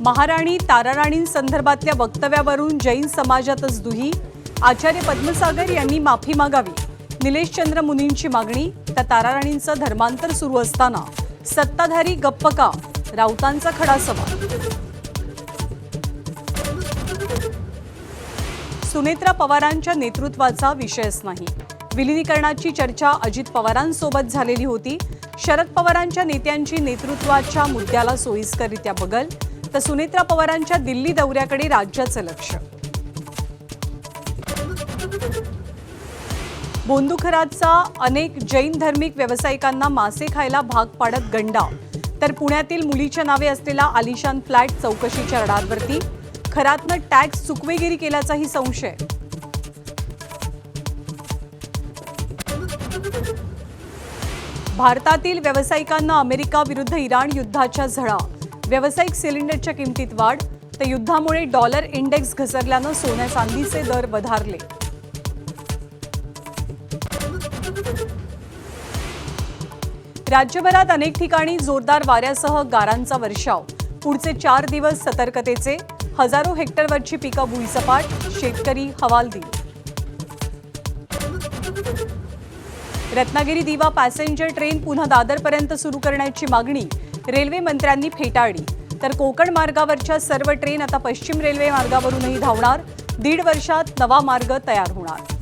महाराणी ताराराणींसंदर्भातल्या वक्तव्यावरून जैन समाजातच दुही। आचार्य पद्मसागर यांनी माफी मागावी। निलेश चंद्र मुनींची मागणी। त्या ताराराणींचं धर्मांतर सुरू असताना सत्ताधारी गप्प का? राऊतांचा खडा सवाल। सुनेत्रा पवारांच्या नेतृत्वाचा विषयच नाही। विलीनीकरणाची चर्चा अजित पवारांसोबत झालेली होती। शरद पवारांच्या नेत्यांची नेतृत्वाच्या मुद्द्याला सोयीस्कररित्या बगल, तर सुनेत्रा पवारांच्या दिल्ली दौऱ्याकडे राज्याचं लक्ष। बोंदुखराचा अनेक जैन धार्मिक व्यावसायिकांना मासे खायला भाग पाडत गंडा, तर पुण्यातील मुलीच्या नावे असलेला आलिशान फ्लॅट चौकशीच्या रडारवरती। खरातनं टॅक्स चुकवेगिरी केल्याचाही संशय। भारतातील व्यावसायिकांना अमेरिका विरुद्ध इराण युद्धाच्या झळा। व्यावसायिक सिलेंडरच्या किमतीत वाढ, तर युद्धामुळे डॉलर इंडेक्स घसरल्यानं सोन्या चांदीचे दर वधारले। राज्यभरात अनेक ठिकाणी जोरदार वाऱ्यासह गारांचा वर्षाव। पुढचे 4 दिवस सतर्कतेचे। हजारो हेक्टरवरची पिकं भुईसपाट, शेतकरी हवालदिल। रत्नागिरी दिवा पॅसेंजर ट्रेन पुन्हा दादरपर्यंत सुरू करण्याची मागणी रेल्वे मंत्र्यांनी फेटाळली, तर कोकण मार्गावरच्या सर्व ट्रेन आता पश्चिम रेल्वे मार्गावरूनही धावणार। 1.5 वर्षात नवा मार्ग तयार होणार।